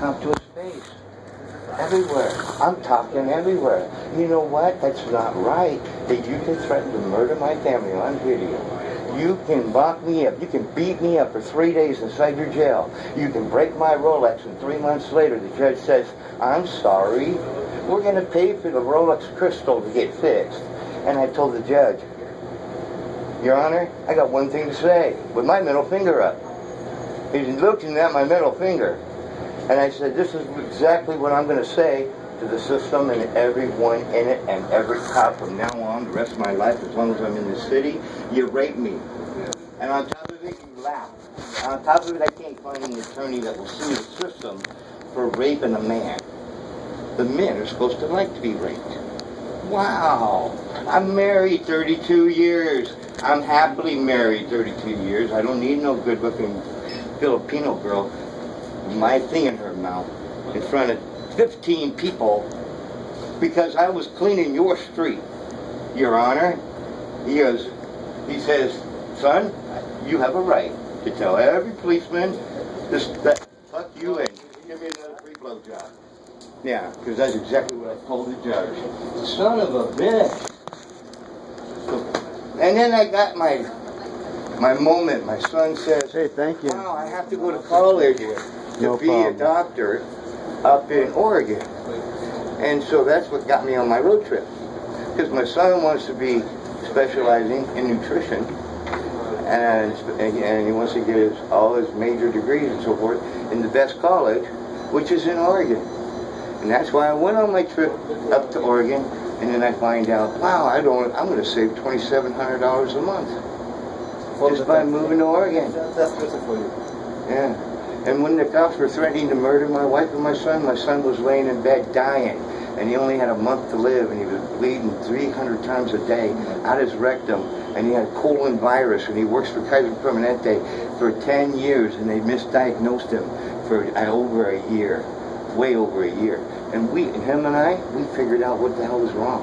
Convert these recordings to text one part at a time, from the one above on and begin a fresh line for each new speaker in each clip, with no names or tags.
come to his face. Everywhere. I'm talking everywhere. You know what? That's not right. That you can threaten to murder my family on video. You can lock me up. You can beat me up for 3 days inside your jail. You can break my Rolex, and 3 months later the judge says, I'm sorry. We're going to pay for the Rolex crystal to get fixed. And I told the judge, Your Honor, I got one thing to say with my middle finger up. He's looking at my middle finger. And I said, this is exactly what I'm going to say to the system and everyone in it and every cop from now on, the rest of my life, as long as I'm in the city. You rape me. And on top of it, you laugh. On top of it, I can't find an attorney that will sue the system for raping a man. The men are supposed to like to be raped. Wow. I'm married 32 years. I'm happily married 32 years. I don't need no good-looking Filipino girl with my thing in her mouth in front of 15 people because I was cleaning your street, Your Honor. He says, son, you have a right to tell every policeman that fuck you and give me another free blowjob. Yeah, because that's exactly what I told the judge. Son of a bitch. And then I got my moment. My son says,
hey, thank you.
Wow, I have to go to college to be a doctor up in Oregon. And so that's what got me on my road trip. Because my son wants to be specializing in nutrition. And he wants to get all his major degrees and so forth in the best college, which is in Oregon. And that's why I went on my trip up to Oregon. And then I find out, wow, I'm going to save $2,700 a month just by moving to Oregon.
That's good for you.
Yeah. And when the cops were threatening to murder my wife and my son was laying in bed dying. And he only had a month to live, and he was bleeding 300 times a day out his rectum. And he had colon virus, and he works for Kaiser Permanente for 10 years, and they misdiagnosed him for over a year, way over a year. And him and I, we figured out what the hell was wrong.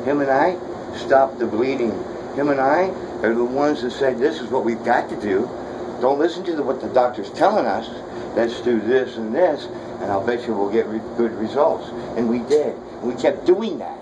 Him and I stopped the bleeding. Him and I are the ones that said, this is what we've got to do. Don't listen to what the doctor's telling us. Let's do this and this, and I'll bet you we'll get good results. And we did. We kept doing that.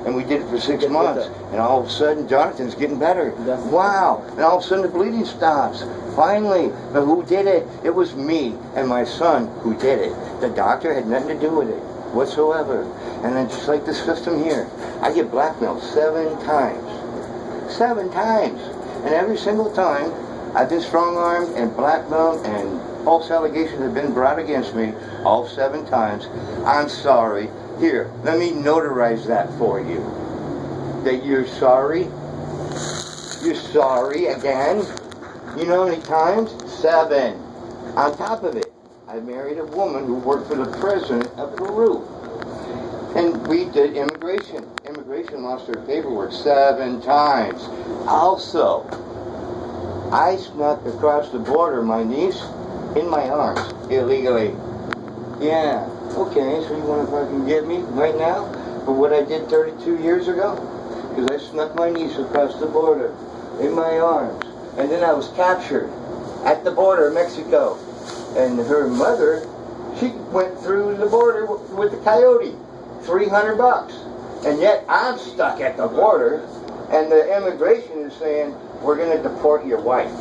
And we did it for 6 months. And all of a sudden, Jonathan's getting better. Wow. And all of a sudden, the bleeding stops. Finally. But who did it? It was me and my son who did it. The doctor had nothing to do with it whatsoever. And then just like the system here, I get blackmailed 7 times. 7 times. And every single time, I've been strong-armed and blackmailed, and false allegations have been brought against me all 7 times. I'm sorry. Here, let me notarize that for you. That you're sorry. You're sorry again. You know how many times? 7. On top of it, I married a woman who worked for the president of Peru. And we did immigration. Immigration lost their paperwork 7 times. Also, I snuck across the border my niece in my arms illegally. Yeah. Okay, so you want to fucking get me right now for what I did 32 years ago? Because I snuck my niece across the border in my arms. And then I was captured at the border of Mexico. And her mother, she went through the border with the coyote. $300. And yet I'm stuck at the border, and the immigration is saying, we're going to deport your wife.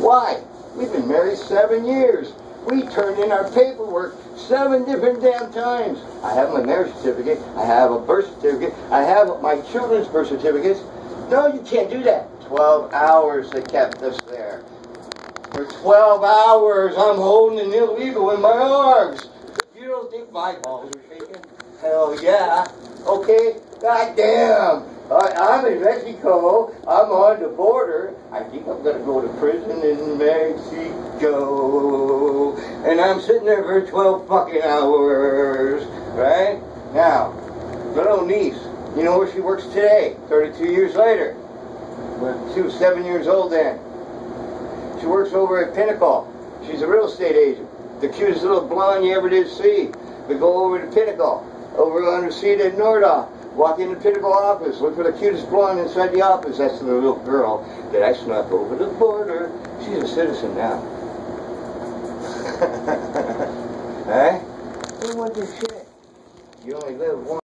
Why? We've been married 7 years. We turned in our paperwork 7 different damn times. I have my marriage certificate. I have a birth certificate. I have my children's birth certificates. No, you can't do that. 12 hours they kept us there. For 12 hours I'm holding an illegal in my arms. If you don't think my balls are shaking, hell yeah. Okay? God damn. I'm in Mexico. I'm on the border. I think I'm going to go to prison in Mexico. And I'm sitting there for 12 fucking hours. Right? Now, little niece, you know where she works today, 32 years later? She was 7 years old then. She works over at Pinnacle. She's a real estate agent. The cutest little blonde you ever did see. We go over to Pinnacle, over on Reseda and Nordoff. Walk in the Pinnacle office, look for the cutest blonde inside the office. That's the little girl that I snuck over the border. She's a citizen now. Eh? fucking shit. You only live once.